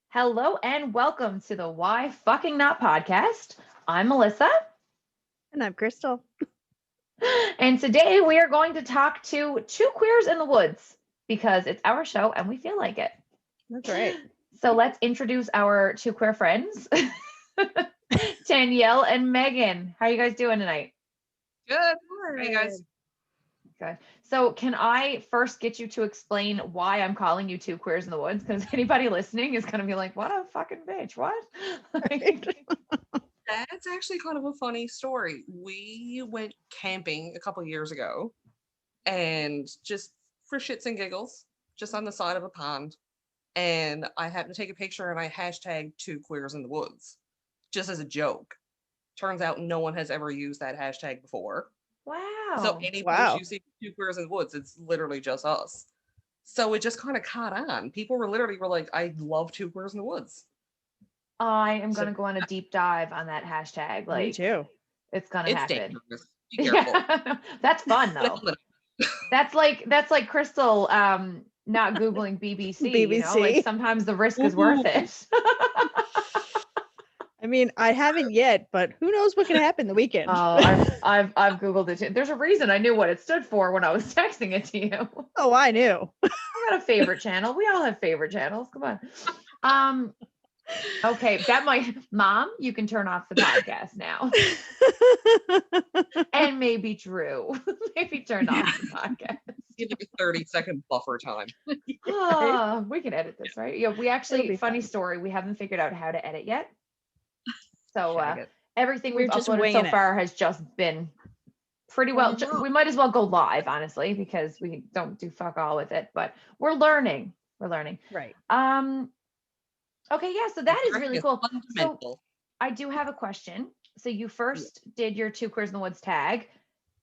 Hello and welcome to the Why Fucking Not podcast. I'm Melissa, And I'm Crystal. and today we are going to talk to two queers in the woods because it's our show and we feel like it. That's right. So let's introduce our two queer friends, Danielle and Megan. How are you guys doing tonight? Good. Hey guys. Okay. So can I first get you to explain why I'm calling you two queers in the woods? Because anybody listening is going to be like, what a fucking bitch. What? That's actually kind of a funny story. We went camping a couple years ago and just for shits and giggles, just on the side of a pond. And I happened to take a picture and I hashtagged two queers in the woods just as a joke. Turns out no one has ever used that hashtag before. So Wow. any post Wow. you see two queers in the woods, it's literally just us. So it just kind of caught on. People were like, I love two queers in the woods. I am So going to go on a deep dive on that hashtag. Me Like, too. it's going to it's happen. dangerous. Be careful. Yeah. That's fun though. That's like Crystal not Googling BBC, you know, like BBC. sometimes the risk is worth it. I mean, I haven't yet, but who knows what can happen the weekend. I've Googled it too. There's a reason I knew what it stood for when I was texting it to you. Oh, I knew. I got a favorite channel. We all have favorite channels. Come on. Okay, that might Mom, you can turn off the podcast now. And maybe Drew. Maybe turn off the podcast. Give like a 30-second buffer time. We can edit this, right? Yeah, we It'll actually, be funny fun. story, we haven't figured out how to edit yet. So Shag it. everything We're we've just uploaded so winging it. far has just been pretty well. Well, no. We might as well go live, honestly, because we don't do fuck all with it, but we're learning. We're learning. Right. Okay, yeah, so that is really It's cool. So fundamental. I do have a question. So you first did your two queers in the woods tag.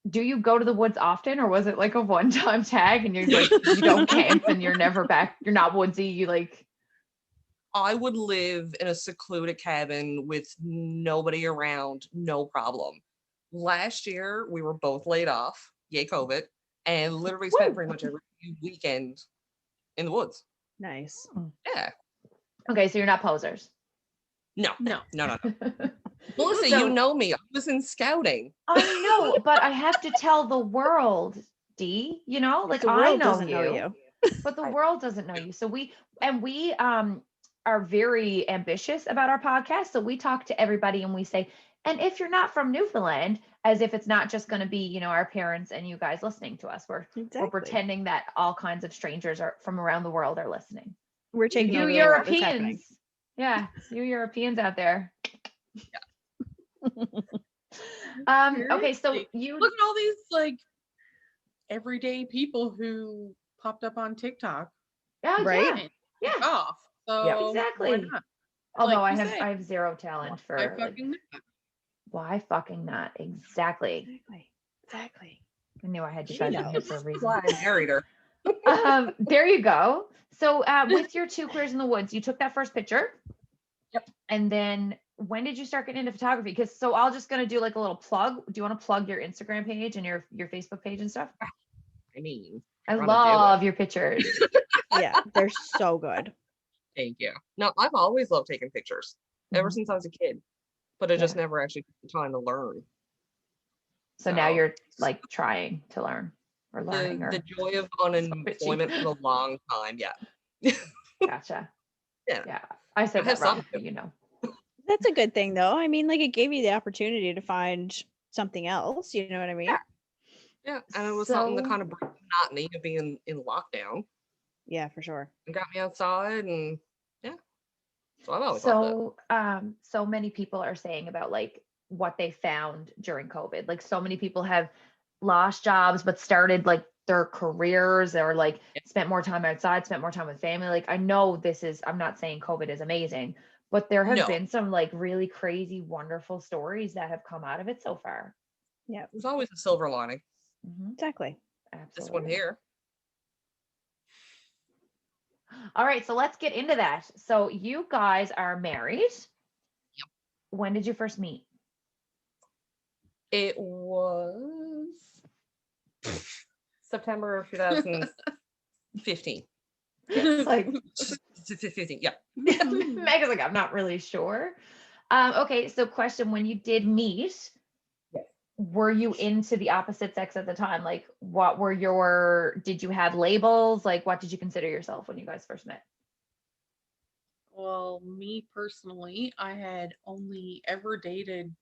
Do you go to the woods often, or was it like a one-time tag and you're like you don't camp and you're never back? You're not woodsy. You like I would live in a secluded cabin with nobody around, no problem. Last year, we were both laid off, yay COVID, and literally spent woo. pretty much every weekend in the woods. Nice. Yeah. Okay, so you're not posers. No. No. Melissa, So- you know me. I was in scouting. I know, but I have to tell the world, D, you know, like The I world know doesn't know you. but the I- world doesn't know you. So we are very ambitious about our podcast. So we talk to everybody and we say, and if you're not from Newfoundland, as if it's not just going to be, you know, our parents and you guys listening to us. We're Exactly. pretending that all kinds of strangers are from around the world are listening. We're taking You over the world. It's happening. Europeans. Yeah, you Europeans out there. Okay, so Seriously. you Look at all these like everyday people who popped up on TikTok. yeah, Right? Yeah. Took off. So Yeah, exactly. why not? Although Like I you have say, I have zero talent for I like, fucking know. why fucking not? Exactly. Exactly. I knew I had you She guys in here knows. for a reason. Why I married her. There you go. So with your two queers in the woods, you took that first picture. Yep. And then when did you start getting into photography? Because so I'll just gonna do like a little plug. Do you want to plug your Instagram page and your Facebook page and stuff? I mean, I wanna do love your pictures. Yeah, they're so good. thank you. No, I've always loved taking pictures ever Mhm. since I was a kid, but I just never actually took the time to learn. So now So, you're like trying to learn or learning The or joy of bitchy. unemployment for a long time. Yeah. gotcha. Yeah. Yeah. I said I have that wrong, some. but you know. That's a good thing, though. I mean, like it gave you the opportunity to find something else. You know what I mean? Yeah. Yeah. And it was something to So- kind of break the monotony of being in lockdown Yeah, for sure. and got me outside. And yeah. So I've always loved it. So many people are saying about like what they found during COVID. Like so many people have lost jobs but started like their careers or like spent more time outside, spent more time with family. Like I know I'm not saying COVID is amazing, but there have No. been some like really crazy, wonderful stories that have come out of it so far. Yeah, There's always a silver lining. exactly. This one Absolutely. here. All right, so let's get into that. So you guys are married. Yep. When did you first meet? It was September of 2015. Like 15. Yeah. Megan's like, I'm not really sure. Okay, so question, when you did meet, Yes. were you into the opposite sex at the time? Like, what were did you have labels? Like, what did you consider yourself when you guys first met? Well, me personally, I had only ever dated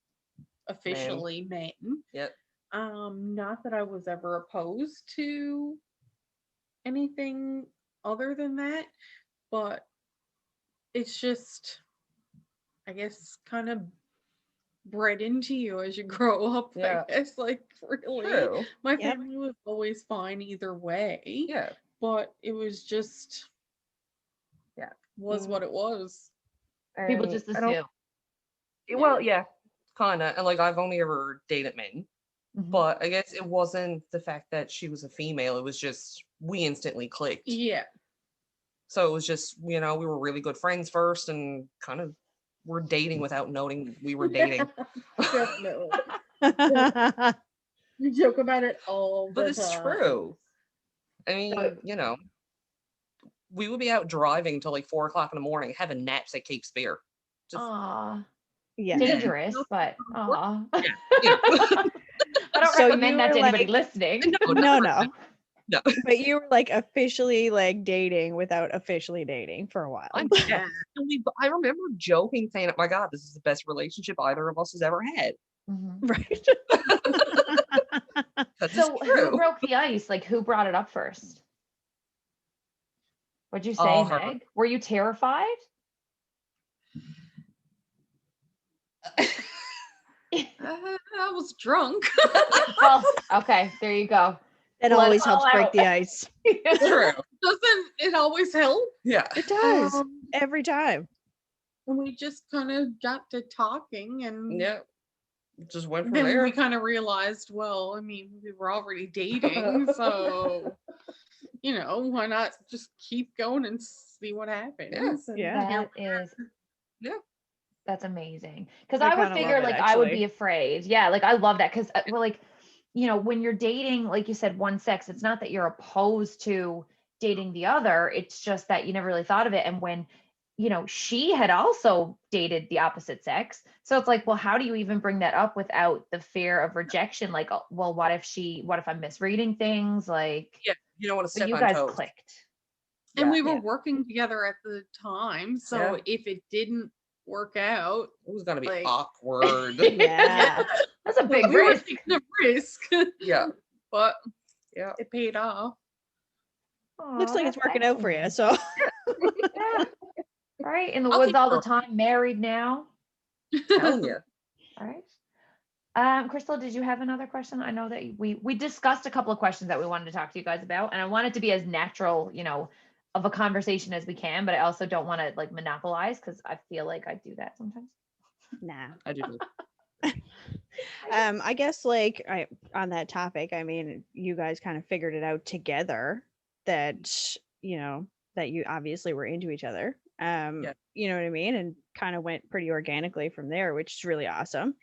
officially men. Yep. Not that I was ever opposed to anything other than that, but it's just, I guess, kind of bred into you as you grow up. Yeah. I guess, like, really, True. my Yep. family was always fine either way. Yeah. But it was just, Yeah. was what it was. People And just I don't- assume. Well, yeah, kind of. And like, I've only ever dated men, Mhm. but I guess it wasn't the fact that she was a female. It was just we instantly clicked. Yeah. So it was just, we were really good friends first and kind of were dating without knowing we were dating. Definitely. We joke about it all the But time. it's true. I mean, So- we would be out driving till like 4 o'clock in the morning, having naps at Cape Spear. Just, Aw, Yeah. dangerous, but aw. you know. I don't So recommend you that to were anybody like- listening. No. No. But you were like officially like dating without officially dating for a while. Yeah. And I remember joking, saying, "Oh my God, this is the best relationship either of us has ever had." Mhm. Right. Because So it's who true. broke the ice? Like, who brought it up first? What'd you say, Oh, her. Meg? Were you terrified? I was drunk. Well, okay, there you go. That Let always it helps all break out. the ice. True. Doesn't it always help? Yeah. It does. Um, Every time. and we just kind of got to talking, and Yeah. Just went from then there. we kind of realized, well, I mean, we were already dating, so why not just keep going and see what happens? And Yeah. here That is, Yeah. that's amazing. Because I I would kinda figure love it, like I would actually. be afraid. Yeah, like I love that because well, like when you're dating, like you said, one sex, it's not that you're opposed to dating the other. It's just that you never really thought of it. And when she had also dated the opposite sex. So it's like, well, how do you even bring that up without the fear of rejection? Like, oh, well, what if I'm misreading things? Like, Yeah. You don't want to but step you on guys toes. clicked. and we were Yeah. working together at the time, so Yeah. if it didn't work out, It was gonna be like- awkward. Yeah. That's a big we were risk. taking a risk, Yeah. but Yeah. it paid off. Looks Aw, like it's that's working out for you. excellent. So Yeah. Right. In the I'll woods take all the her. time, married now. Telling you. All right. Crystal, did you have another question? I know that we discussed a couple of questions that we wanted to talk to you guys about, and I want it to be as natural, of a conversation as we can, but I also don't want to like monopolize because I feel like I do that sometimes. nah. I do. I guess like on that topic, I mean, you guys kind of figured it out together that that you obviously were into each other. Yeah. You know what I mean? And kind of went pretty organically from there, which is really awesome.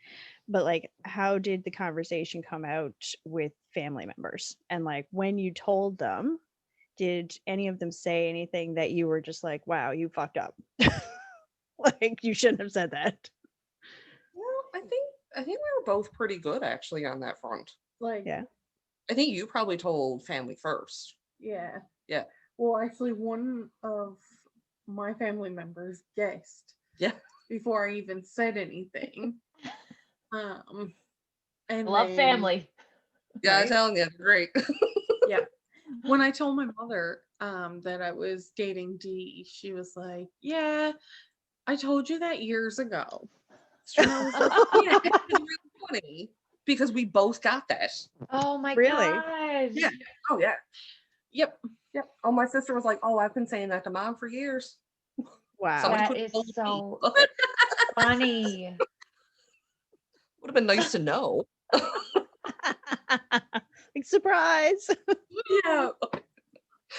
But like, how did the conversation come out with family members? And like, when you told them, did any of them say anything that you were just like, wow, you fucked up? Like, you shouldn't have said that. Well, I think we were both pretty good actually on that front. Like, Yeah. I think you probably told family first. yeah. Yeah. Well, actually, one of my family members guessed. Yeah. Before I even said anything. And Love then, family. Yeah, I'm Right? telling you, great. Yeah. When I told my mother that I was dating Dee, she was like, "Yeah, I told you that years ago." And I was like, Yeah, it's really funny because we both got that. Oh my Really? gosh. Yeah. Oh yeah. "Yep." Yep. Oh, my sister was like, "Oh, I've been saying that to mom for years." Wow. Somebody That could is have told me. so funny. Would have been nice to know. Like, surprise. Yeah.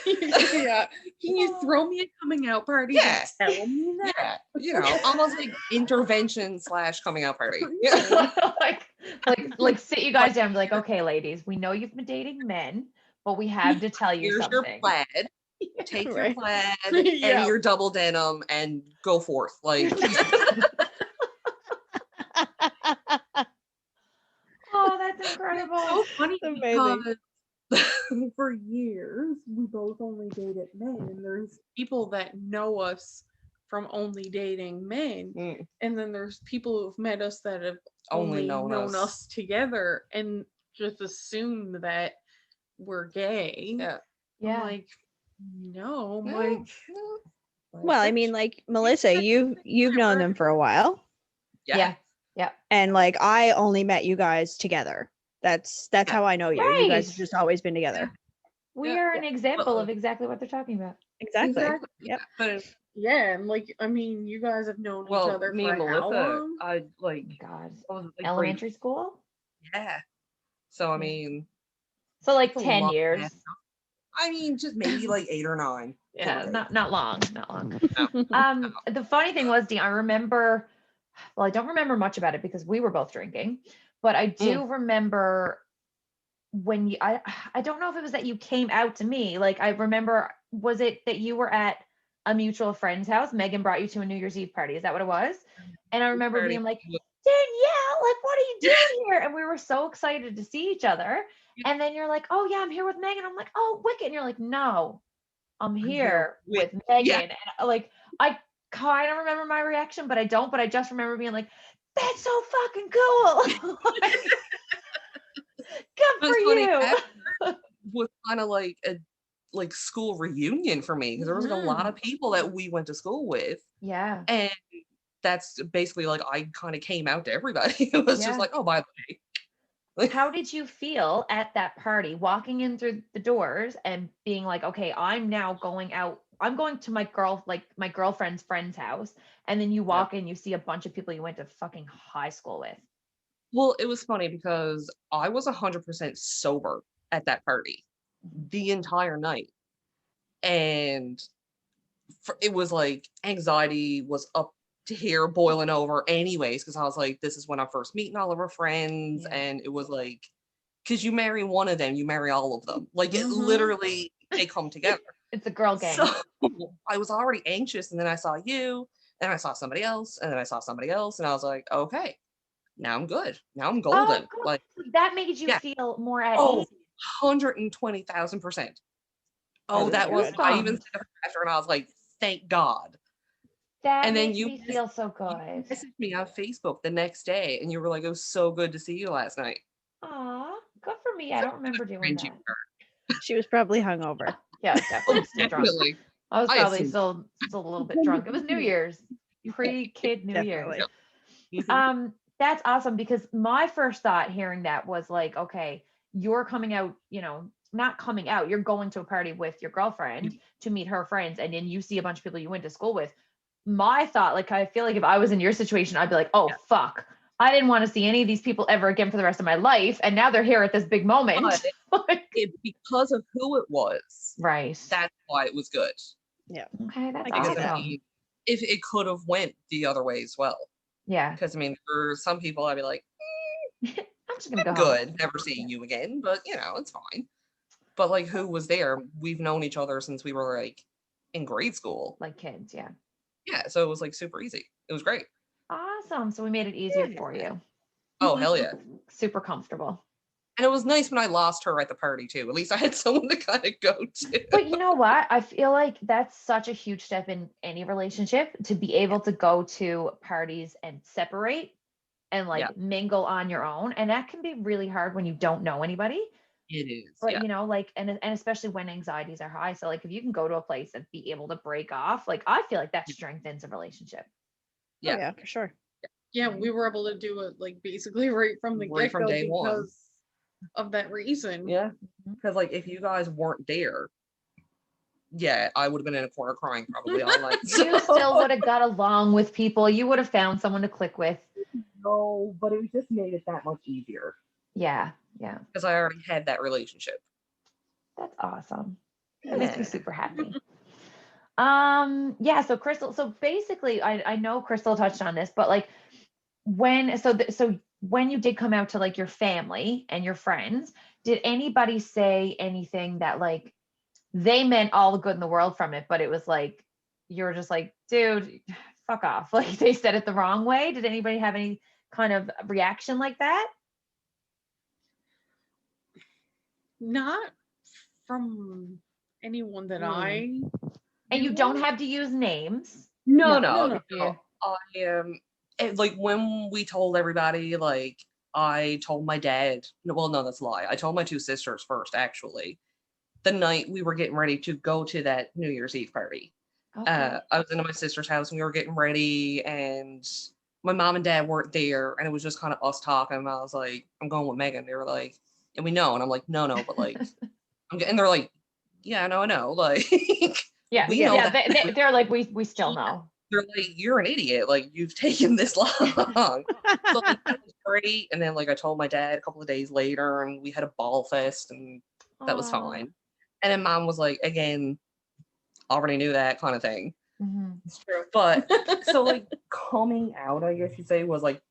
Yeah. Can you throw me a coming out party Yeah. to tell me that? Yeah. Almost like intervention / coming out party. Yeah. like sit you guys down and be like, okay, ladies, we know you've been dating men, but we have to tell you Here's your something. plaid. take your Right. plaid Yeah. and your double denim and go forth. Like, Oh, that's It's incredible. so funny Amazing. because for years we both only dated men, and there's people that know us from only dating men, mm, and then there's people who've met us that have only only known known us. us together and just assume that we're gay. Yeah. I'm Yeah. like, no, No, like, no. Well, I mean, like Melissa, you've known them for a while, Yeah. Yeah. and like I only met you guys together. That's Yeah. how I know you. You guys have Right. just always been together. We Yeah. are an example Well, of exactly what they're talking about. Exactly. exactly. Yep. But Yeah, and like, I mean, you guys have known each well, other me for and how Melissa, long? I Oh like, my God. what was it, like grade, Elementary school? yeah. So I Yeah. mean, So like it's a 10 lot. years. I mean, just maybe like 8 or 9. Yeah, not long, not long. No. The funny thing was, Dean, I remember, well, I don't remember much about it because we were both drinking, but I do remember when I don't know if it was that you came out to me. Like I remember, was it that you were at a mutual friend's house? Megan brought you to a New Year's Eve party. Is that what it was? And I remember Party being like, was- Danielle, like, what are you doing here? And we were so excited to see each other. Yeah. And then you're like, oh yeah, I'm here with Megan. I'm like, oh, wicked. And you're like, no, I'm here with Megan. yeah. And like, I kind of remember my reaction, but I don't. But I just remember being like, that's so fucking cool. Like, good It for was funny. you. That was kind of like a like school reunion for me because there was like a lot of people that we went to school with, Yeah. and that's basically like I kind of came out to everybody. It was Yeah. just like, oh, by the way, like, How did you feel at that party, walking in through the doors and being like, okay, I'm now going out. I'm going to my girlfriend's friend's house. And then you walk in, you see a bunch of people you went to fucking high school with. well, it was funny because I was 100% sober at that party the entire night, and it was like anxiety was up to here boiling over anyways because I was like, this is when I'm first meeting all of our friends. Yeah. And it was like, because you marry one of them, you marry all of them, like it Mhm. literally, they come together. It's a girl gang. So I was already anxious, and then I saw you, and I saw somebody else, and then I saw somebody else, and I was like, okay, now I'm good, now I'm golden. good. Like, That made you yeah. feel more at Oh, ease. 120,000%. Oh, That's that was, good. I even said after, and I was like, thank God. That And then makes you me feel so You good. messaged me on Facebook the next day, and you were like, it was so good to see you last night. Aw, good for me. I don't remember doing Cringy that. part. She was probably hungover. Yeah, definitely still drunk. Definitely. I was I probably assume. still a little bit drunk. It was New Year's, pre-kid New Year's. Definitely. Mhm. That's awesome because my first thought hearing that was like, okay, you're coming out, not coming out, you're going to a party with your girlfriend to meet her friends, and then you see a bunch of people you went to school with. My thought, like, I feel like if I was in your situation, I'd be like, oh, fuck. I didn't want to see any of these people ever again for the rest of my life. And now they're here at this big moment. But because of who it was, Right. that's why it was good. Yeah. Okay, that's I can see Because that. I awesome. mean, if it could have went the other way as well. Yeah. Because I mean, for some people, I'd be like, I'm just gonna go home. good, never seeing you again, but it's fine. But like, who was there? We've known each other since we were like in grade school. Like kids, yeah. Yeah, so it was like super easy. It was great. Awesome. So we made it easier for you. Oh, hell yeah. Super comfortable. And it was nice when I lost her at the party too. At least I had someone to kind of go to. But you know what? I feel like that's such a huge step in any relationship to be able to go to parties and separate and like mingle on your own. And that can be really hard when you don't know anybody. It is. But Yeah. like, and especially when anxieties are high. So like if you can go to a place and be able to break off, like I feel like that strengthens a relationship. Yeah. Oh, yeah, for sure. Yeah, we were able to do it like basically right from the Right from get-go day one. because of that reason. Yeah. Because like if you guys weren't there, I would have been in a corner crying probably all night. You still would have got along with people. You would have found someone to click with. No, but it just made it that much easier. Yeah. Yeah. Because I already had that relationship. That's awesome. That makes me super happy. So Crystal, so basically I know Crystal touched on this, but like when you did come out to like your family and your friends, did anybody say anything that like they meant all the good in the world from it, but it was like, you're just like, dude, fuck off. Like they said it the wrong way. Did anybody have any kind of reaction like that? Not from anyone that Mm. I And you knew don't of. have to use names. No, No, no, no. like when we told everybody, like I told my dad. No, well, no, that's a lie. I told my two sisters first, actually. The night we were getting ready to go to that New Year's Eve party. Okay. I was into my sister's house and we were getting ready, and my mom and dad weren't there, and it was just kind of us talking. And I was like, I'm going with Megan. They were like, and we know. And I'm like, no, but like, and they're like, yeah, no, I know. Like, Yeah, we know yeah. that. They're like, we still know. They're like, you're an idiot. Like, you've taken this long. So like, that was great. And then like I told my dad a couple of days later, and we had a ball fest, and that was Aw. fine. And then mom was like, again, already knew that kind of thing. Mhm. It's true. But so like coming out, I guess you'd say, was like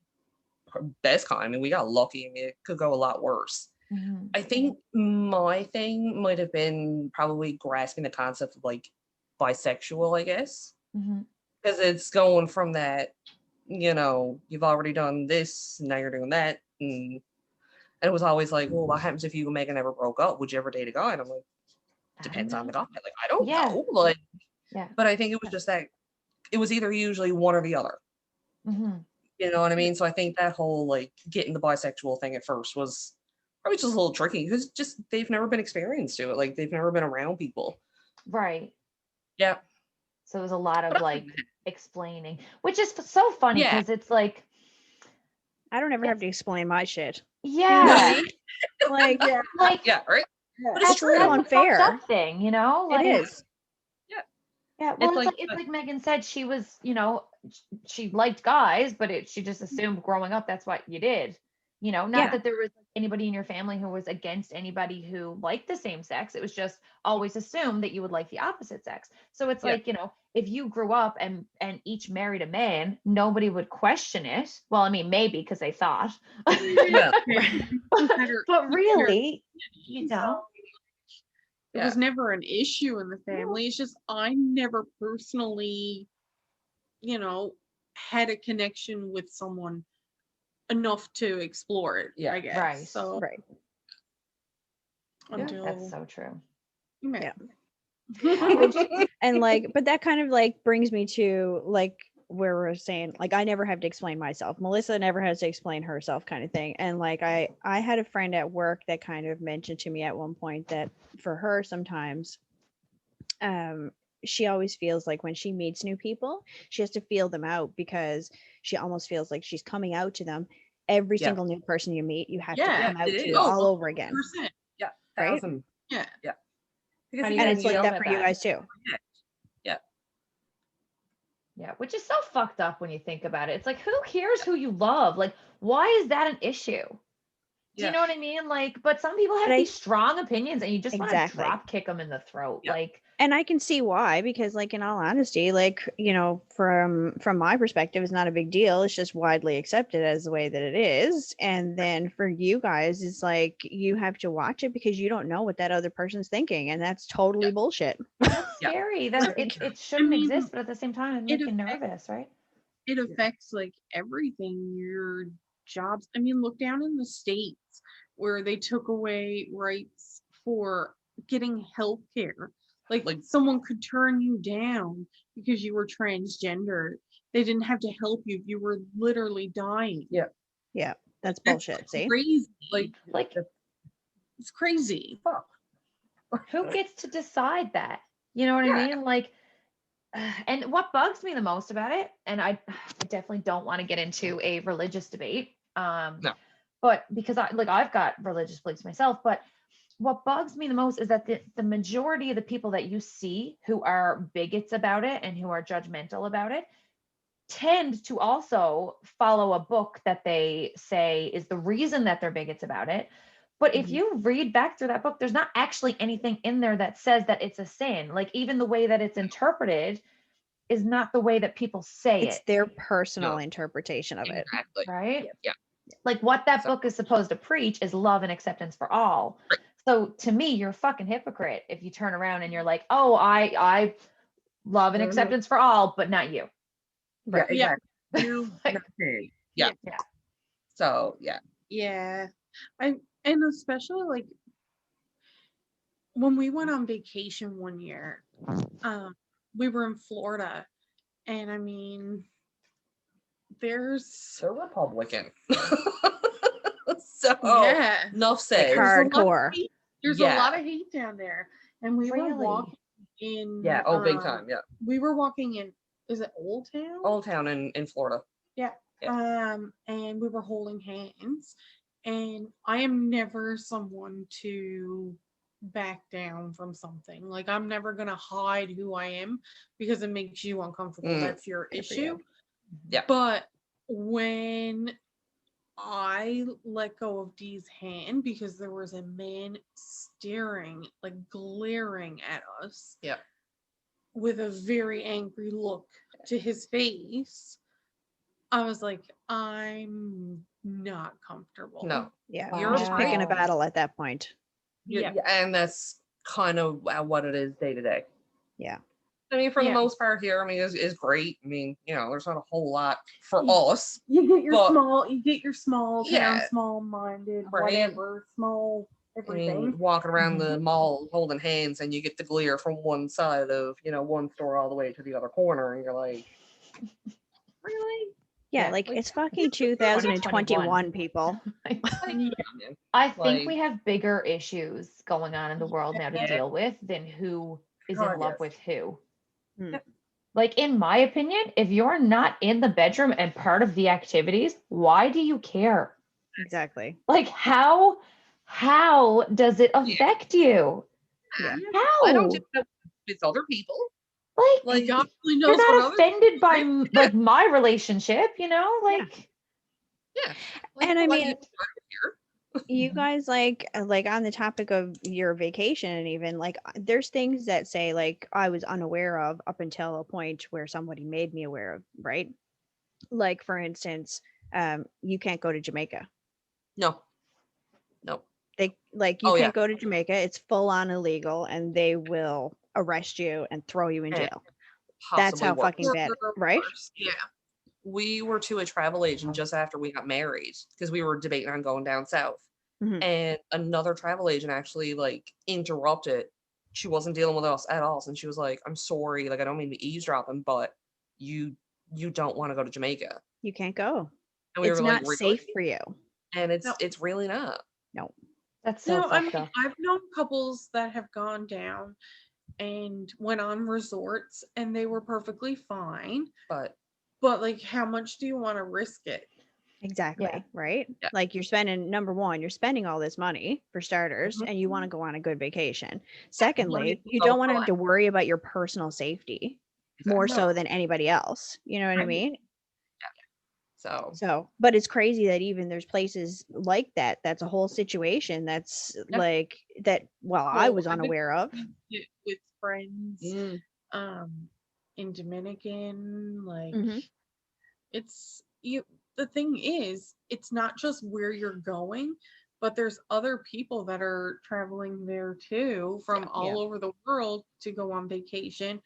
best kind. I mean, we got lucky. I mean, it could go a lot worse. Mhm. I think my thing might have been probably grasping the concept of like bisexual, I guess. Mhm. Because it's going from that, you've already done this, now you're doing that. And it was always like, well, what happens if you and Megan never broke up? Would you ever date a guy? And I'm like, I don't depends on the know. guy. Like, I don't Yeah. know. Like, Yeah. but I think it was just that it was either usually one or the other. Mhm. You know what I mean? So I think that whole like getting the bisexual thing at first was probably just a little tricky because just they've never been experienced to it. Like they've never been around people. Right. Yeah. So it was a lot But of like explaining, which is so funny Yeah. because it's like, I don't ever have to explain my shit. You know what yeah, I mean? Like, Yeah. like Yeah, right. But it's that's a true. little that's a fucked unfair. up thing, you know? It Like, is. yeah. Well, It's it's like Megan said, she was, she liked guys, but she just assumed growing up that's what you did. Not Yeah. that there was anybody in your family who was against anybody who liked the same sex. It was just always assumed that you would like the opposite sex. So it's Yeah. like, if you grew up and each married a man, nobody would question it. Well, I mean, maybe because they thought, Yeah. but really, It Yeah. was never an issue in the family. It's just I never personally, had a connection with someone enough to explore it, Yeah. I guess. Right. So Right. until that's so true. yeah. And like, but that kind of like brings me to like where we're saying like I never have to explain myself. Melissa never has to explain herself, kind of thing. And like I had a friend at work that kind of mentioned to me at one point that for her sometimes she always feels like when she meets new people, she has to feel them out because she almost feels like she's coming out to them. Every Yeah. single new person you meet, you have to Yeah, come out it to is. all over again. 100%. Yeah. Right? 1,000. Yeah. Yeah. How do you And guys it's like feel that about for you that? guys too. Yeah, which is so fucked up when you think about it. It's like, who cares who you love? Like, why is that an issue? Do you know what I mean? Like, but some people have But these strong opinions and you just want to Exactly. drop kick them in the throat. Yeah. Like, And I can see why, because like in all honesty, like, from my perspective, it's not a big deal. It's just widely accepted as the way that it is. And then for you guys, it's like you have to watch it because you don't know what that other person's thinking. And that's totally bullshit. that's Yeah. scary. That it shouldn't mean, exist, but at the same time, it's it making affects- nervous, right? It affects like everything, your jobs. I mean, look down in the States where they took away rights for getting health care. Like someone could turn you down because you were transgender. They didn't have to help you if you were literally dying. Yeah. Yeah, that's bullshit. See? Crazy. Like Like, it's crazy. Fuck. who gets to decide that? You know what I mean? Like, and what bugs me the most about it, and I definitely don't want to get into a religious debate, No. but because I've got religious beliefs myself, but what bugs me the most is that the majority of the people that you see who are bigots about it and who are judgmental about it tend to also follow a book that they say is the reason that they're bigots about it. But if Mhm. you read back through that book, there's not actually anything in there that says that it's a sin. Like even the way that it's interpreted is not the way that people say It's it, their personal No. interpretation of it. Exactly. right? Yeah. Like what that So- book is supposed to preach is love and acceptance for all. Right. So to me, you're a fucking hypocrite if you turn around and you're like, oh, I love and Mhm. acceptance for all, but not you. Yeah, Yeah. exactly. You, Like, Not me. Yeah. yeah. So yeah. yeah. And especially like when we went on vacation one year, we were in Florida, and I mean, there's They're Republican. So yeah, enough Like said. there's a lot of hardcore. hate. There's a Yeah. lot of hate down there, and we were Really? walking in. Yeah. Oh, big time. Yeah. We were walking in. Is it Old Town? Old Town in Florida. Yeah. Yeah. And we were holding hands, and I am never someone to back down from something. Like I'm never gonna hide who I am because it makes you uncomfortable. Mm. That's your Good for issue. you. Yeah. But when I let go of Dee's hand because there was a man staring, like glaring at us. Yeah. With a very angry look to his face, I was like, I'm not comfortable. No. Yeah, You're you're just picking a Wow. battle at that point. Yeah. And that's kind of what it is day to day. Yeah. I mean, for the Yeah. most part here, I mean, is great. I mean, there's not a whole lot for You- us. You get your But- small town, Yeah. small minded, Right. whatever, small I everything. mean, walking around the Mhm. mall holding hands, and you get the glare from one side of, one store all the way to the other corner, and you're like, really? Yeah, Yeah, like like, it's fucking this is 2021, people. Like, Yeah. man. I think Like- we have bigger issues going on in the world now to Yeah. deal with than who is God, in love yes. with who. Hmm. Like, in my opinion, if you're not in the bedroom and part of the activities, why do you care? Exactly. Like, how does it affect you? Yeah. How? I don't do that with other people. like God only you're knows what not others offended by think. like my relationship, like Yeah. And I let mean, you here. You guys like on the topic of your vacation, and even like there's things that say like I was unaware of up until a point where somebody made me aware of, right? Like for instance, you can't go to Jamaica. No. They like you Oh, yeah. can't go to Jamaica. It's full on illegal, and they will arrest you and throw you in And jail. That's Possibly how worse. fucking bad, right? Yeah. We were to a travel agent just after we got married because we were debating on going down south. Mhm. And another travel agent actually like interrupted. She wasn't dealing with us at all. And she was like, I'm sorry, like I don't mean to eavesdropping, but you don't want to go to Jamaica. You can't go. And we It's were not like, safe really? for you. And No. it's really not. No. that's so No, I mean, fucked up. I've known couples that have gone down and went on resorts and they were perfectly fine. But But like, how much do you want to risk it? Exactly. Yeah. Right. Yeah. Like you're spending number one, you're spending all this money for starters, Mhm. and you want to go on a good vacation. Secondly, you go don't want to for have to worry about your personal safety more Exactly. so than anybody else. You know what I Right. mean? So So, but it's crazy that even there's places like that. That's a whole situation that's Yeah. like that. Well, I Well, was I've been unaware of. with friends mm, in Dominican, like Mhm. it's you the thing is, it's not just where you're going, but there's other people that are traveling there too from all over the world to go on vacation,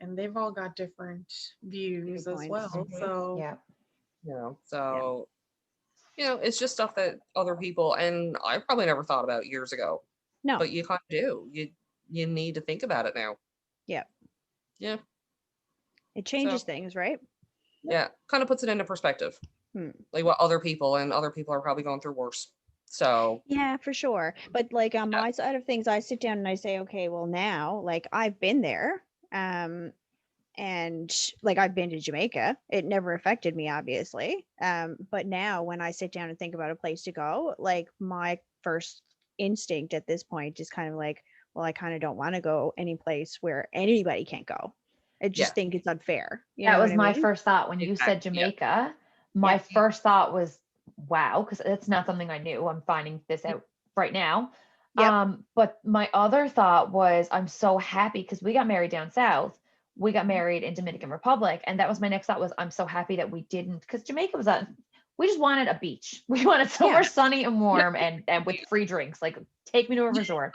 and they've all got different views as Viewpoints. well. Mhm. So Yeah. so it's just stuff that other people, and I probably never thought about years ago. No. But you kind of do. You need to think about it now. Yeah. Yeah. It changes So- things, right? Yeah. Kind of puts it into perspective. Hmm. Like what other people are probably going through worse. So Yeah, for sure. But like on my side of things, I sit down and I say, okay, well now, like I've been there, and like I've been to Jamaica. It never affected me, obviously. But now when I sit down and think about a place to go, like my first instinct at this point is kind of like, well, I kind of don't want to go any place where anybody can't go. I just Yeah. think it's unfair. You That know was what I my mean? first thought when you said Exactly, yeah. Jamaica. My Yeah. first thought was, wow, because it's not something I knew. I'm finding this out right now. Yep. But my other thought was, I'm so happy because we got married down south. We got married in Dominican Republic, and that was my next thought was, I'm so happy that we didn't, because Jamaica was we just wanted a beach. We wanted somewhere Yeah. sunny and warm and with free drinks. Like, take me to a resort.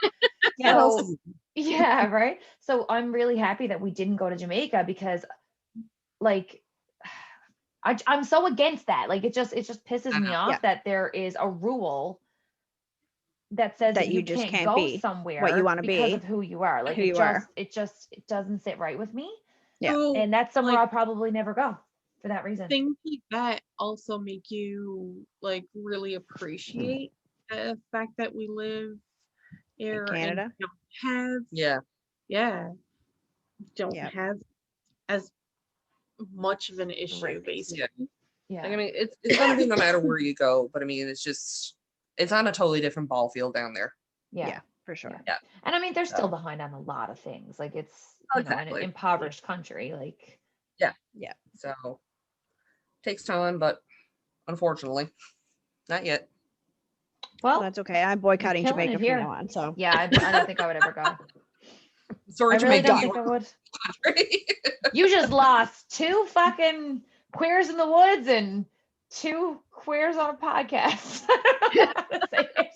Yeah. So, yeah, right. So I'm really happy that we didn't go to Jamaica because, like, I'm so against that. Like, it just pisses I me know. off Yeah. that there is a rule that says That that you you just can't can't go be somewhere what you wanna because be, of who you are. Like, who you are. it doesn't sit right with me. Yeah. So, And that's somewhere like, I'll probably never go for that reason. things like that also make you like really appreciate the fact that we live here and Canada? don't Yeah. don't Yep. have as much of an issue, Right. basically. Yeah. Like, I mean, it's gonna be no matter where you go, but I mean, it's on a totally different ball field down there. Yeah. Yeah, for sure. Yeah. And I mean, they're still So, behind on a lot of things. Like, it's, Oh, an exactly. impoverished country. Like, Yeah. So takes time, but unfortunately, not yet. Well, well, that's okay. I'm boycotting killing Jamaica it from here. now on. So Yeah, I don't think I would ever go. Sorry, I really Jamaica, don't you think I were would. country. You just lost 2 fucking queers in the woods and 2 queers on a podcast. I don't know how to say it.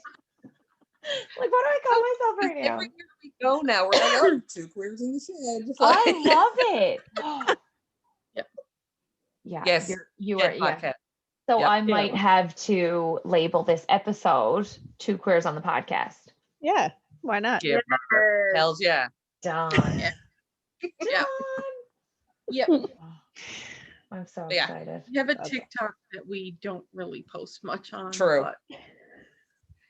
Like, what do I call myself right now? Everywhere we go now, we're like, oh, 2 queers in the shed. Just like, I love it. Yep. Yeah. yes, You Shed are, yeah. podcast. So Yep. I might have to label this episode 2 queers on the podcast. yeah, why not? Yeah, brother. Hells yeah. Done. Yeah. Done. Yep. I'm so Yeah. excited. We have a Okay. TikTok that we don't really post much on. True. But Do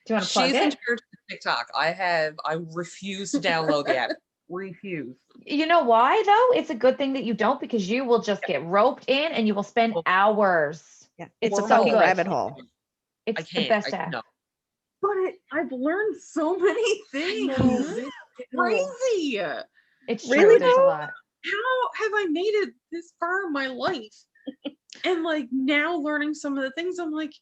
you want to plug She's in it? charge of TikTok. I refuse to download the app. Refuse. You know why though? It's a good thing that you don't, because you will just get roped in and you will spend hours. Yeah, it's a so fucking good. rabbit hole. It's I the can't. best app. No. but I've learned so many things. Mhm. It's crazy. It's Really true. There's a though? lot. How have I made it this far in my life? And like now learning some of the things, I'm like,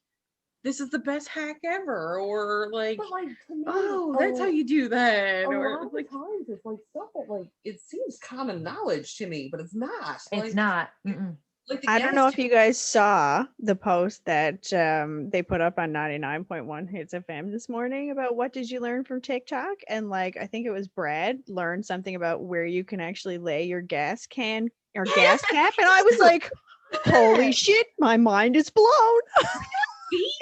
this is the best hack ever. Or like, But like, to me, oh, that's how you do that. a Or lot of like, times it's like stuff that like it seems common knowledge to me, but it's not. It's Like, not. Mm-mm. like the I don't gas know if tank- you guys saw the post that they put up on 99.1 Hits FM this morning about what did you learn from TikTok? And like, I think it was Brad learned something about where you can actually lay your gas can or gas cap. And I was like, holy shit, my mind is blown. see?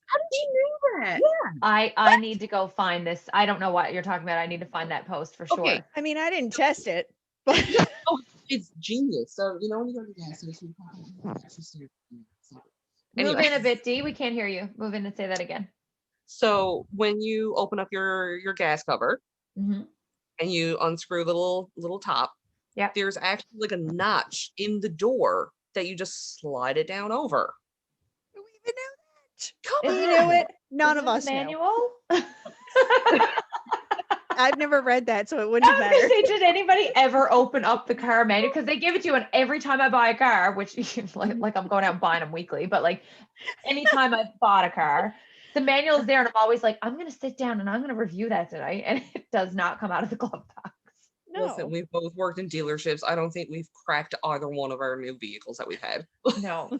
How did you know that? I need to go find this. I don't know what you're talking about. I need to find that post for Okay. sure. I mean, I didn't test it, but It's genius. So you know when you go to the gas station, Move anyway, in a bit, D. We can't hear you. Move in and say that again. so when you open up your gas cover Mhm. and you unscrew the little top, Yep. there's actually like a notch in the door that you just slide it down over. we even knew that. Isn't We it- knew it. None isn't of it us the knew. manual? I've never read that, so it wouldn't I was matter. gonna say, did anybody ever open up the car manual? Because they give it to you, and every time I buy a car, which like I'm going out and buying them weekly, but like anytime I've bought a car, the manual is there, and I'm always like, I'm gonna sit down and I'm gonna review that tonight, and it does not come out of the glove box. No. Listen, we've both worked in dealerships. I don't think we've cracked either one of our new vehicles that we've had. No,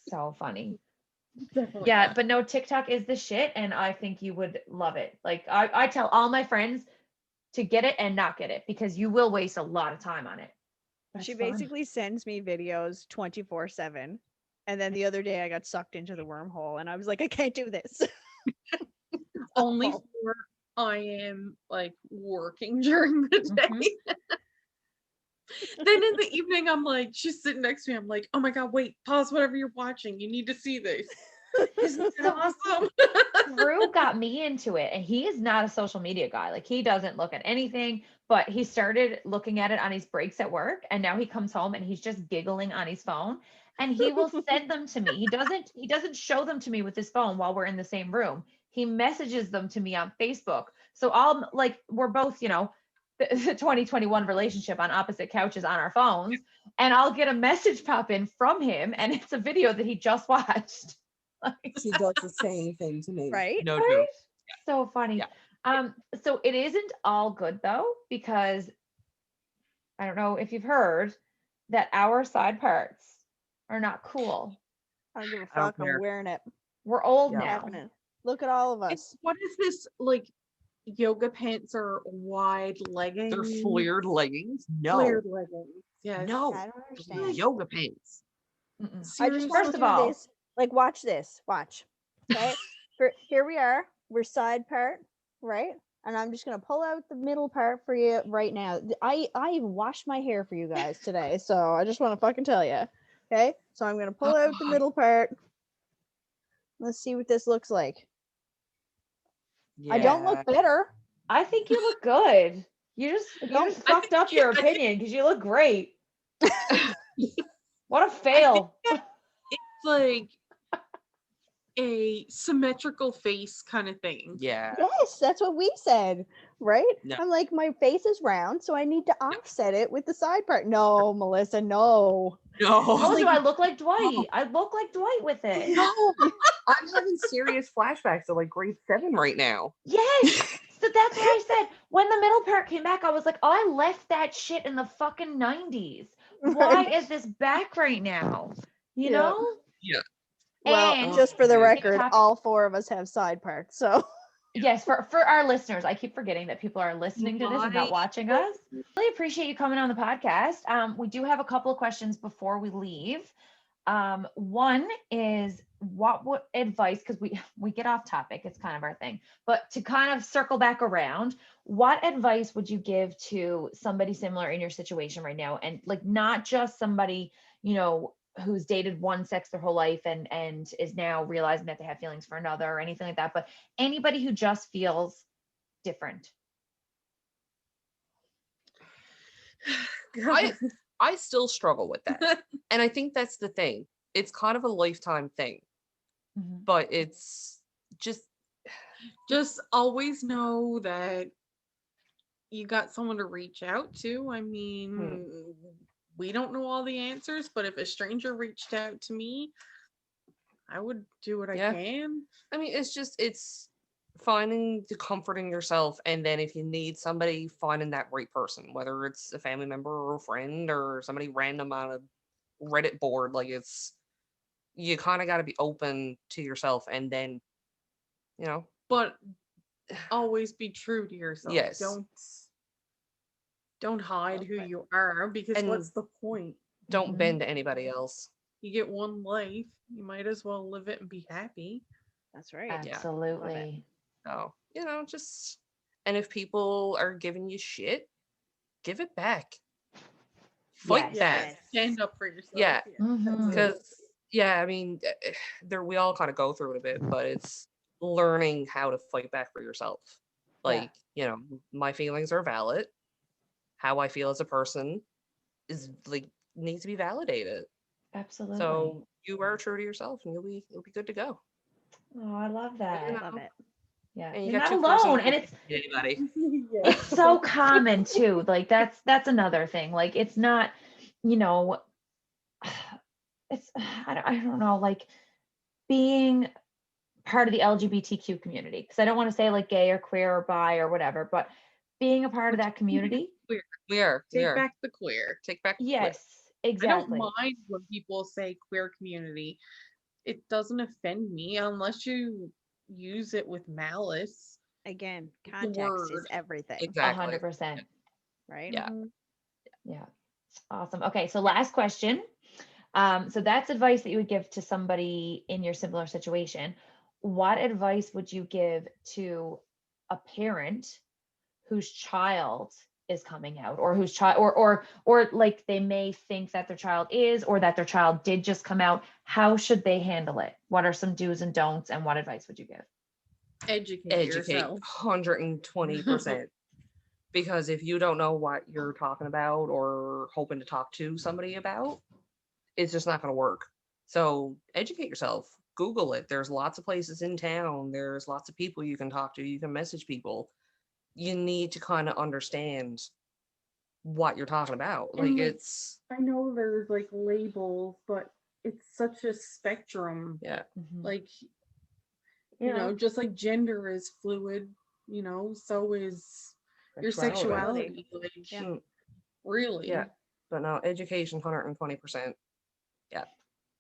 so funny. Definitely Yeah, not. but no, TikTok is the shit, and I think you would love it. Like I tell all my friends to get it and not get it, because you will waste a lot of time on it. But She it's fun. basically sends me videos 24/7. And then the other day I got sucked into the wormhole and I was like, I can't do this. Only for I am like working during the day. Mhm. Then in the evening, I'm like, she's sitting next to me. I'm like, oh my God, wait, pause whatever you're watching. You need to see this. Isn't it So- awesome? Drew got me into it, and he is not a social media guy. Like, he doesn't look at anything, but he started looking at it on his breaks at work, and now he comes home and he's just giggling on his phone, and he will send them to me. He doesn't show them to me with his phone while we're in the same room. He messages them to me on Facebook. So I'll like, we're both, the 2021 relationship on opposite couches on our phones, and I'll get a message pop in from him, and it's a video that he just watched. Like, She does the same thing to me. Right? No right? joke. So funny. Yeah. So it isn't all good though, because I don't know if you've heard that our side parts are not cool. I don't give a I don't fuck. I'm care. wearing it. We're old Yeah. now. Happening. Look at all of us. What is this, like, yoga pants or wide leggings? They're flared leggings. No. Flared leggings. Yes. No. I don't They're understand. yoga pants. Mm-mm. I just Seriously. want First to of do all- this. Like, watch this. Watch. Okay. Here we are. We're side part, right? And I'm just gonna pull out the middle part for you right now. I even washed my hair for you guys today, so I just want to fucking tell you. Okay. So I'm gonna pull out the middle part. Let's see what this looks like. Yeah. I don't look better. I think you look good. You don't- just fucked up your I think- opinion because you look great. What a fail. It's like a symmetrical face kind of thing. Yeah. Yes, that's what we said, right? No. I'm like, my face is round, so I need to offset it with the side part. No, Melissa, no. No. Told you I look like Dwight. I look like Dwight with it. No. I'm having serious flashbacks to like grade 7 right now. Yes. So that's what I said. When the middle part came back, I was like, oh, I left that shit in the fucking 90s. Why Right. is this back right now? You Yeah. know? Yeah. Well, And just for the TikTok- record, all 4 of us have side parts, so yes, for our listeners, I keep forgetting that people are listening to this and not Right. watching us. Really appreciate you coming on the podcast. We do have a couple of questions before we leave. One is what advice, because we get off topic, it's kind of our thing, but to kind of circle back around, what advice would you give to somebody similar in your situation right now? And like, not just somebody, you know, who's dated one sex their whole life and is now realizing that they have feelings for another or anything like that, but anybody who just feels different. I still struggle with that. And I think that's the thing. It's kind of a lifetime thing, Mhm. but it's just Just always know that you got someone to reach out to. I mean, we don't know all the answers, but if a stranger reached out to me, I would do what I Yeah. can. I mean, it's finding the comfort in yourself, and then if you need somebody, finding that right person, whether it's a family member or a friend or somebody random on a Reddit board. Like, it's, you kind of got to be open to yourself, and then, you know, But always be true to yourself. Yes. Don't hide who Okay. you are, because And what's the point? don't Mhm. bend to anybody else. You get one life, you might as well live it and be happy. that's right. Yeah. Absolutely. So, you know, just, and if people are giving you shit, give it back. Fight Yes. back. Yes. Stand up for yourself. Yeah. Mhm. Because, yeah, I mean, there, we all kind of go through it a bit, but it's learning how to fight back for yourself. Like, you know, my feelings are valid. How I feel as a person is like, needs to be validated. Absolutely. So you are true to yourself, and you'll be good to go. Oh, I love that. You know, Love it. Yeah. and you You're got not 2 persons alone. who And can hit anybody. Yeah. it's so common too. Like that's another thing. Like, it's not, you know, it's I don't know, like being part of the LGBTQ community. Because I don't want to say like gay or queer or bi or whatever, but being a part of that community. We are. Take back the queer. Take back. the queer. Yes, I exactly. don't mind when people say queer community. It doesn't offend me unless you use it with malice. Again, The context is word. everything, Exactly. 100%. right? Yeah. Mhm. Yeah. Awesome. Okay. So last question. So that's advice that you would give to somebody in your similar situation. What advice would you give to a parent whose child is coming out, or whose child, or like they may think that their child is, or that their child did just come out? How should they handle it? What are some do's and don'ts, and what advice would you give? Educate yourself. 120%. Because if you don't know what you're talking about or hoping to talk to somebody about, it's just not going to work. So educate yourself. Google it. There's lots of places in town. There's lots of people you can talk to. You can message people. You need to kind of understand what you're talking about. Like, And, like, it's, I know there's like labels, but it's such a spectrum. yeah. Mhm. Like, you know, just like gender is fluid, you know, so is your Sexuality. sexuality. Like, Yeah. Mm, really. Yeah. But no, education 120%.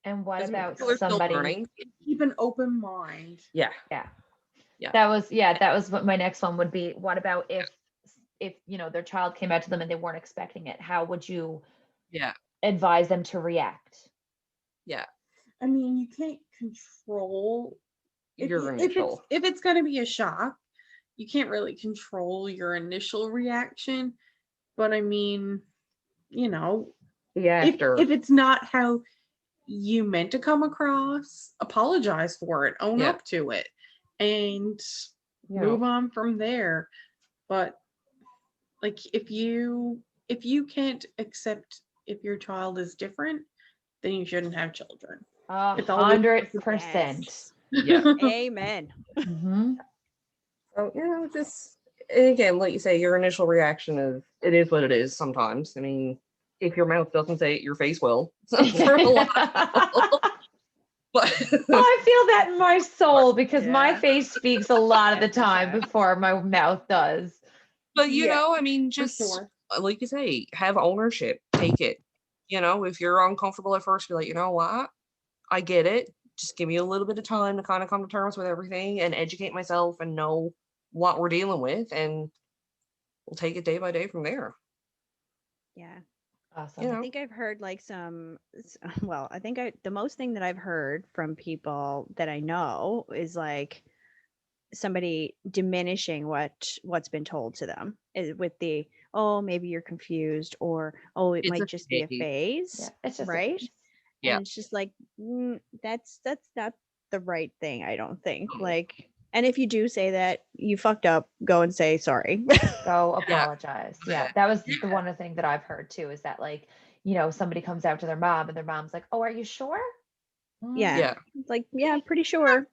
And what 'Cause about people are still somebody? learning. Keep an open mind. Yeah. Yeah. That was what my next one would be. What about if their child came out to them and they weren't expecting it? How would you Yeah. advise them to react? Yeah. I mean, you can't control Your if initial. it's going to be a shock. You can't really control your initial reaction, but I mean, After. if it's not how you meant to come across, apologize for it, own Yeah. up to it, and Yeah. move on from there. But like if you can't accept if your child is different, then you shouldn't have children. It's always 100%. Yeah. Amen. Mm-hmm. So, just, and again, like you say, your initial reaction it is what it is sometimes. I mean, if your mouth doesn't say it, your face will. So for a lot of people. But I feel that in my soul because my Yeah. face speaks a lot of the time 100%. before my mouth does. But Yeah, I mean, for just sure. like you say, have ownership. Take it. If you're uncomfortable at first, be like, you know what? I get it. Just give me a little bit of time to kind of come to terms with everything and educate myself and know what we're dealing with, and we'll take it day by day from there. Yeah. Awesome. I think I've heard like well, I think the most thing that I've heard from people that I know is like somebody diminishing what's been told to them with the, oh, maybe you're confused, or, oh, it It's might a just be a phase. phase. Yeah, it's just a right. phase. Yeah. And it's just like, that's not the right thing, I don't think. No. Like, and if you do say that you fucked up, go and say sorry. Go Yeah. apologize. Yeah, that was the one thing that I've heard too, is that like, somebody comes out to their mom and their mom's like, oh, are you sure? Yeah. Yeah. Like, yeah, I'm pretty sure.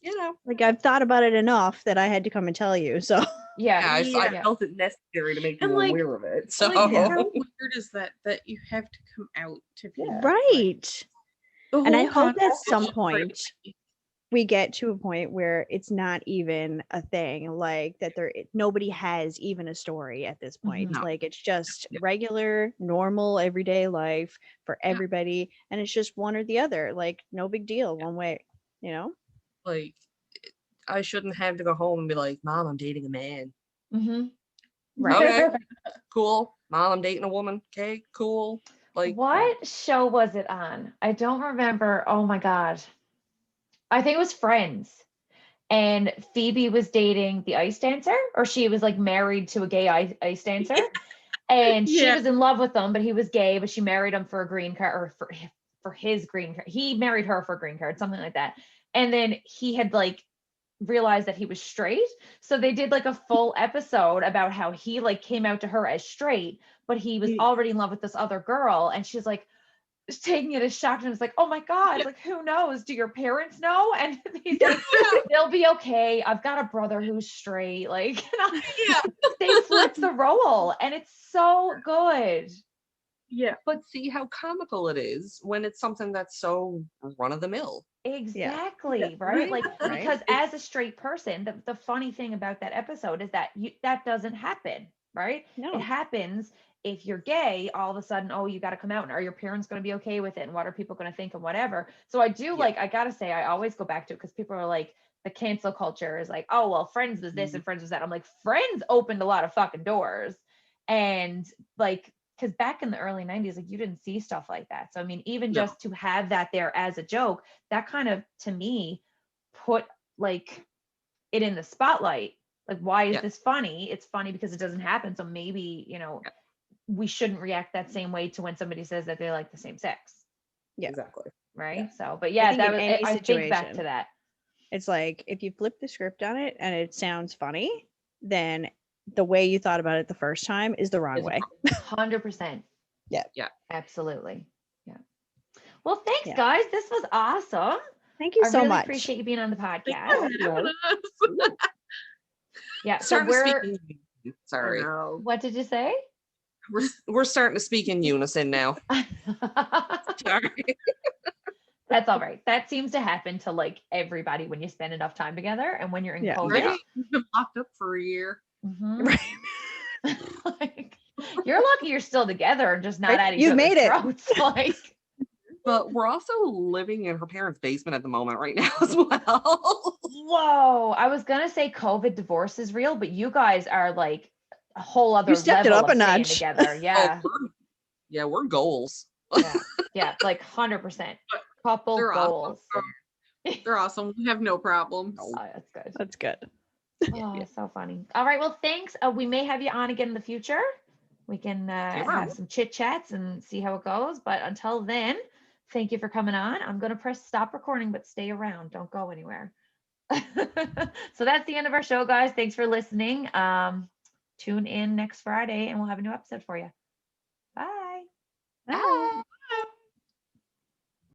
Yeah. Like, I've thought about it enough that I had to come and tell you. So Yeah. I Yeah. felt it necessary to make you And, like- aware of it. So Like, how weird is that you have to come out to people? right. The And I whole hope at concept some is point crazy. we get to a point where it's not even a thing, like that nobody has even a story at this point. Mhm. No. Like, it's just Yeah. regular, normal, everyday life for everybody, and it's just one or the other. Like, no big deal one way, like, I shouldn't have to go home and be like, Mom, I'm dating a man. Mm-hmm. Right. Okay, cool. Mom, I'm dating a woman. Okay, cool. Like, What show was it on? I don't remember. Oh my God. I think it was Friends. And Phoebe was dating the ice dancer, or she was like married to a gay ice dancer. And she Yeah. was in love with him, but he was gay, but she married him for a green card, or for his green card. He married her for a green card, something like that. And then he had like realized that he was straight. So they did like a full episode about how he like came out to her as straight, but he was already in love with this other girl. And she's like taking it as shocked, and it's like, oh my God, like who knows? Do your parents know? And he's like, they'll be okay. I've got a brother who's straight. Like, they flipped the role, and it's so good. Yeah. but see how comical it is when it's something that's so run of the mill. Exactly. Yeah. Right. Like, Right. because as a straight person, the funny thing about that episode is that that doesn't happen. Right. No. It happens if you're gay, all of a sudden, oh, you got to come out, and are your parents going to be okay with it? And what are people going to think and whatever? So I do like, I got to say, I always go back to it because people are like, the cancel culture is like, oh, well, Friends was this and Friends was that. I'm like, Friends opened a lot of fucking doors. And like, because back in the early 90s, like you didn't see stuff like that. So, I mean, even No. just to have that there as a joke, that kind of, to me, put like it in the spotlight. Like, why is this funny? It's funny because it doesn't happen. So maybe, we shouldn't react that same way to when somebody says that they like the same sex. Yeah. Exactly. Right. Yeah. So, but yeah, think that in was, any I think back situation, to that. It's like, if you flip the script on it and it sounds funny, then the way you thought about it the first time is the wrong Is way. 100%. Yeah. Yeah. Absolutely. Yeah. Well, thanks, Yeah. guys. This was awesome. Thank you I so really much. appreciate you being on the Thank you podcast. for having us. Yeah. So Starting to we're, speak in, sorry. what did you say? We're starting to speak in unison now. Sorry. That's all right. That seems to happen to like everybody when you spend enough time together, and when you're in Yeah. COVID. Yeah. Right? We've been locked up for a year. Mhm. Right. Like, you're lucky you're still together and just not Right? at each You've other's made it. throats. Like, But we're also living in her parents' basement at the moment right now as well. Whoa. I was gonna say COVID divorce is real, but you guys are like a whole other stepped it level up a of staying notch. together. Yeah. We're goals. Yeah. Like 100%. Couple They're goals. awesome. They're awesome. We have no problems. Oh, that's good. That's good. Oh, so funny. All right. Well, thanks. We may have you on again in the future. We can have some chit chats and see how it goes. But until then, thank you for coming on. I'm going to press stop recording, but stay around. Don't go anywhere. So that's the end of our show, guys. Thanks for listening. Tune in next Friday and we'll have a new episode for you. Bye. Bye.